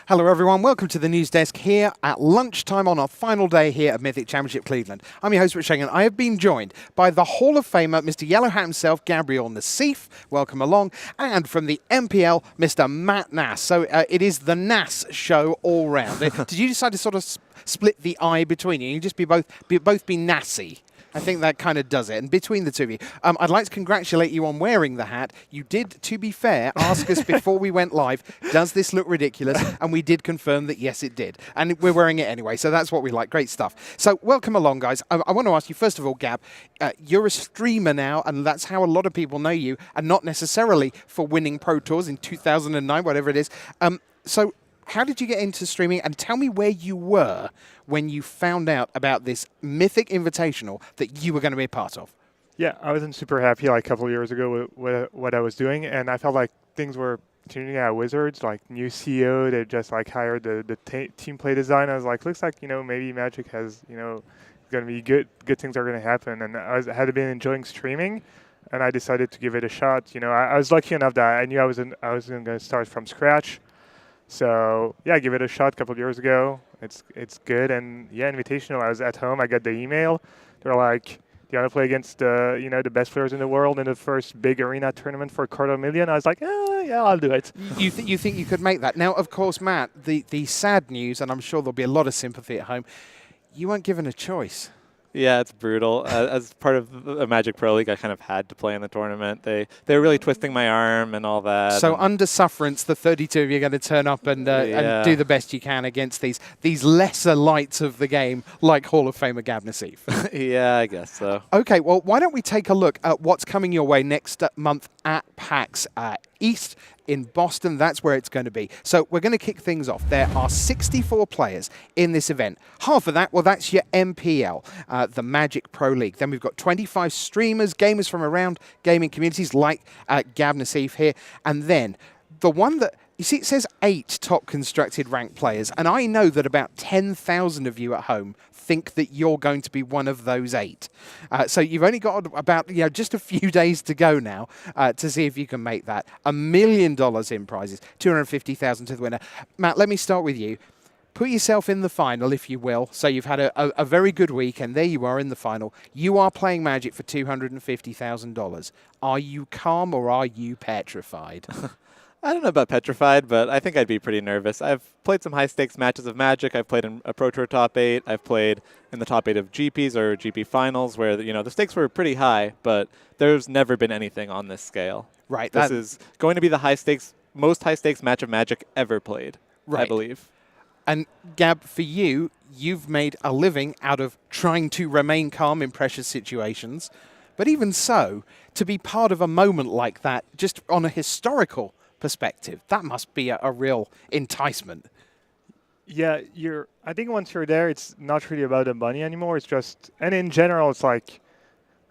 Hello everyone, welcome to the news desk here at lunchtime on our final day here at Mythic Championship Cleveland. I'm your host, Rich Hagon. I have been joined by the Hall of Famer, Mr. Yellow Hat himself, Gabriel Nassif. Welcome along. And from the MPL, Mr. Matt Nass. So it is the Nass show all round. Did you decide to sort of split the I between you? You just both be Nassy. I think that kind of does it. And between the two of you, I'd like to congratulate you on wearing the hat. You did, to be fair, ask us before we went live, does this look ridiculous? And we did confirm that, yes, it did. And we're wearing it anyway, so that's what we like. Great stuff. So welcome along, guys. I want to ask you, first of all, Gab, you're a streamer now, and that's how a lot of people know you, and not necessarily for winning Pro Tours in 2009, whatever it is. So how did you get into streaming? And tell me where you were when you found out about this Mythic Invitational that you were going to be a part of. Yeah, I wasn't super happy like a couple of years ago with what I was doing, and I felt like things were changing at Wizards, like new CEO, they just like hired the team play design. I was like, looks like, maybe Magic has, going to be good things are going to happen. And I had been enjoying streaming, and I decided to give it a shot. I was lucky enough that I knew I wasn't going to start from scratch. So yeah, I gave it a shot a couple of years ago. It's good, and yeah, Invitational. I was at home. I got the email. They're like, "Do you want to play against the best players in the world in the first big arena tournament for $250,000?" I was like, yeah, I'll do it. You think you could make that? Now, of course, Matt, the sad news, and I'm sure there'll be a lot of sympathy at home. You weren't given a choice. Yeah, it's brutal. As part of the Magic Pro League, I kind of had to play in the tournament. They were really twisting my arm and all that. So under sufferance, the 32 of you are going to turn up and do the best you can against these lesser lights of the game, like Hall of Famer Gab Nassif. Yeah, I guess so. Okay, well, why don't we take a look at what's coming your way next month at PAX East in Boston. That's where it's going to be. So we're going to kick things off. There are 64 players in this event. Half of that, well, that's your MPL, the Magic Pro League. Then we've got 25 streamers, gamers from around gaming communities like Gab Nassif here. And then the one that, you see, it says 8 top constructed ranked players. And I know that about 10,000 of you at home think that you're going to be one of those 8. So you've only got about just a few days to go now to see if you can make that. $1 million in prizes, $250,000 to the winner. Matt, let me start with you. Put yourself in the final, if you will. So you've had a very good week, and there you are in the final. You are playing Magic for $250,000. Are you calm or are you petrified? I don't know about petrified, but I think I'd be pretty nervous. I've played some high-stakes matches of Magic. I've played in a Pro Tour top 8. I've played in the top 8 of GPs or GP finals where, the stakes were pretty high, but there's never been anything on this scale. Right. This is going to be the most high-stakes match of Magic ever played, right. I believe. And Gab, for you, you've made a living out of trying to remain calm in pressure situations. But even so, to be part of a moment like that, just on a historical perspective, that must be a real enticement. Yeah, I think once you're there, it's not really about the money anymore. It's just, and in general, it's like,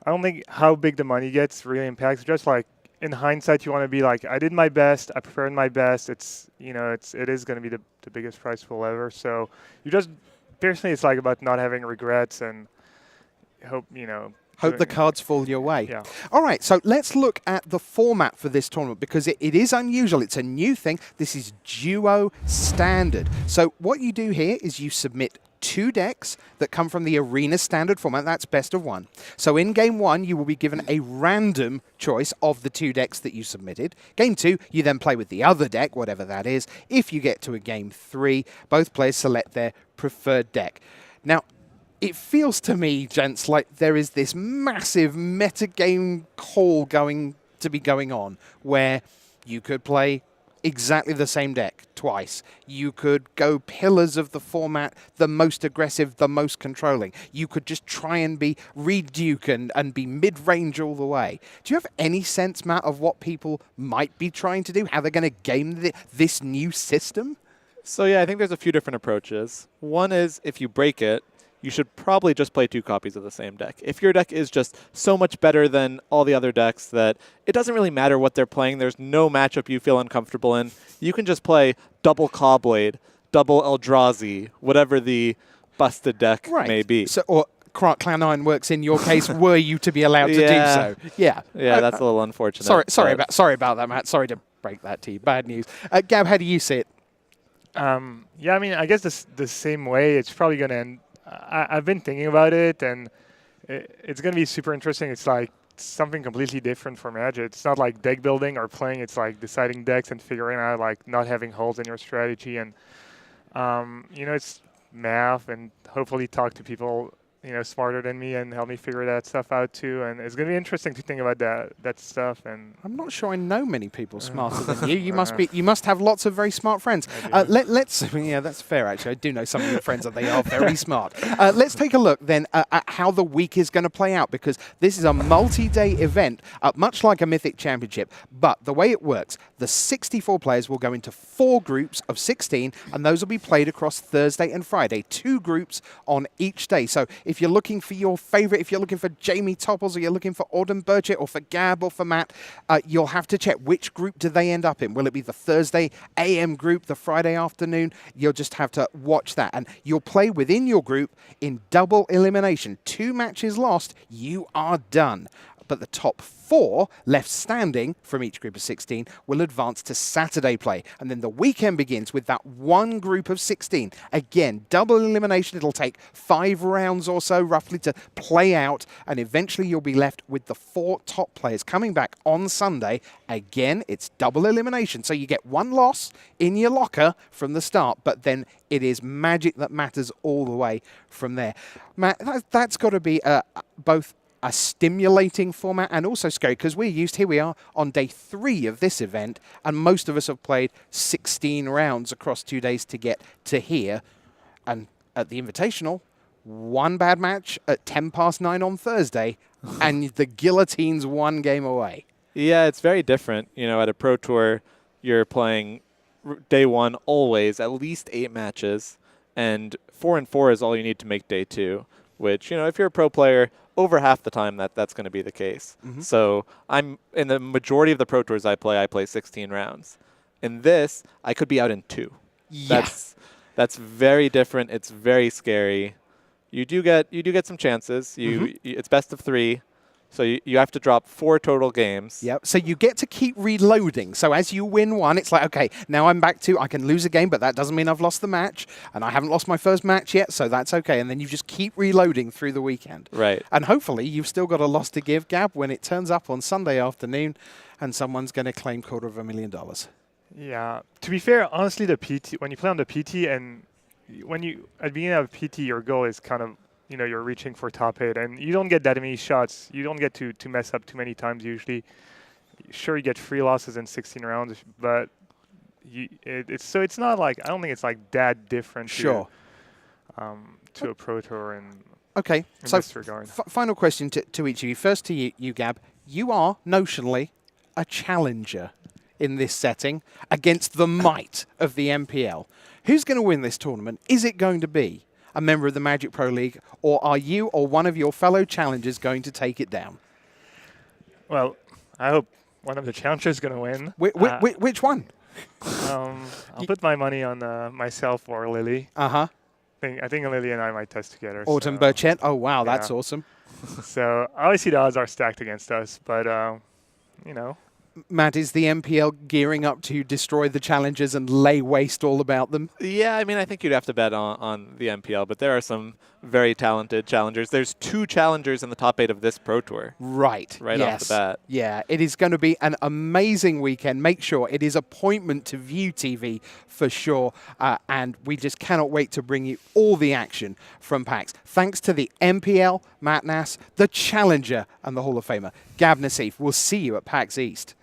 I don't think how big the money gets really impacts. Just like in hindsight, you want to be like, I did my best, I prepared my best. It is going to be the biggest prize pool ever. So you just, personally, it's like about not having regrets and hope the cards fall your way. Yeah. All right, so let's look at the format for this tournament because it is unusual. It's a new thing. This is Duo Standard. So what you do here is you submit 2 decks that come from the Arena Standard format. That's best of 1. So in Game 1, you will be given a random choice of the 2 decks that you submitted. Game 2, you then play with the other deck, whatever that is. If you get to a Game 3, both players select their preferred deck. Now, it feels to me, gents, like there is this massive metagame call going on where you could play exactly the same deck twice. You could go pillars of the format, the most aggressive, the most controlling. You could just try and read Duke and be mid-range all the way. Do you have any sense, Matt, of what people might be trying to do, how they're going to game this new system? So yeah, I think there's a few different approaches. One is if you break it, you should probably just play 2 copies of the same deck. If your deck is just so much better than all the other decks that it doesn't really matter what they're playing, there's no matchup you feel uncomfortable in, you can just play double Cawblade, double Eldrazi, whatever the busted deck may be. So, or Clan Iron works in your case, were you to be allowed to do so. Yeah. Yeah, that's a little unfortunate. Sorry about that, Matt. Sorry to break that to you. Bad news. Gab, how do you see it? Yeah, I mean, I guess the same way. It's probably going to end. I've been thinking about it, and it's going to be super interesting. It's like something completely different for Magic. It's not like deck building or playing. It's like deciding decks and figuring out like not having holes in your strategy, and it's math and hopefully talk to people smarter than me and help me figure that stuff out too. And it's going to be interesting to think about that stuff. And I'm not sure I know many people smarter than you. You must have lots of very smart friends. Let's yeah, that's fair actually. I do know some of your friends and they are very smart. Let's take a look then at how the week is going to play out, because this is a multi-day event, much like a Mythic Championship. But the way it works, the 64 players will go into 4 groups of 16, and those will be played across Thursday and Friday, 2 groups on each day. So if you're looking for your favorite, if you're looking for Jamie Topples, or you're looking for Auden Burchett, or for Gab, or for Matt, you'll have to check which group do they end up in. Will it be the Thursday AM group, the Friday afternoon? You'll just have to watch that. And you'll play within your group in double elimination. 2 matches lost, you are done. But the top 4 left standing from each group of 16 will advance to Saturday play. And then the weekend begins with that 1 group of 16. Again, double elimination. It'll take 5 rounds or so roughly to play out. And eventually you'll be left with the 4 top players coming back on Sunday. Again, it's double elimination. So you get 1 loss in your locker from the start, but then it is Magic that matters all the way from there. Matt, that's got to be both a stimulating format and also scary, because here we are on day 3 of this event, and most of us have played 16 rounds across 2 days to get to here. And at the Invitational, 1 bad match at 9:10 on Thursday, and the guillotine's 1 game away. Yeah, it's very different. At a Pro Tour, you're playing day 1 always, at least 8 matches, and 4 and 4 is all you need to make day 2, which, if you're a pro player, over half the time that's going to be the case. Mm-hmm. So I'm in the majority of the Pro Tours I play 16 rounds. In this, I could be out in 2. Yeah. That's very different. It's very scary. You do get some chances. It's best of 3. So you have to drop 4 total games. Yep. So you get to keep reloading. So as you win 1, it's like, okay, now I'm back to, I can lose a game, but that doesn't mean I've lost the match. And I haven't lost my first match yet, so that's okay. And then you just keep reloading through the weekend. Right. And hopefully you've still got a loss to give, Gab, when it turns up on Sunday afternoon and someone's going to claim $250,000. Yeah. To be fair, honestly, the PT, when you play on the PT and when you, at the beginning of PT, your goal is kind of, you're reaching for top 8, and you don't get that many shots. You don't get to mess up too many times usually. Sure, you get 3 losses in 16 rounds, but it's not like, I don't think it's like that different. Sure. To a Pro Tour and okay. So this regard. Final question to each of you. First to you, Gab. You are notionally a challenger in this setting against the might of the MPL. Who's going to win this tournament? Is it going to be a member of the Magic Pro League, or are you or one of your fellow challengers going to take it down? Well, I hope one of the challengers is going to win. Which one? I'll put my money on myself or Lily. Uh-huh. I think Lily and I might test together. Auden Burchett. Oh, wow, yeah. That's awesome. So obviously the odds are stacked against us, but, Matt, is the MPL gearing up to destroy the challengers and lay waste all about them? Yeah, I mean, I think you'd have to bet on the MPL, but there are some very talented challengers. There's 2 challengers in the top 8 of this Pro Tour. Right. Off the bat. Yeah, it is going to be an amazing weekend. Make sure it is appointment to view TV for sure, and we just cannot wait to bring you all the action from PAX. Thanks to the MPL, Matt Nass, the Challenger, and the Hall of Famer, Gab Nassif. We'll see you at PAX East.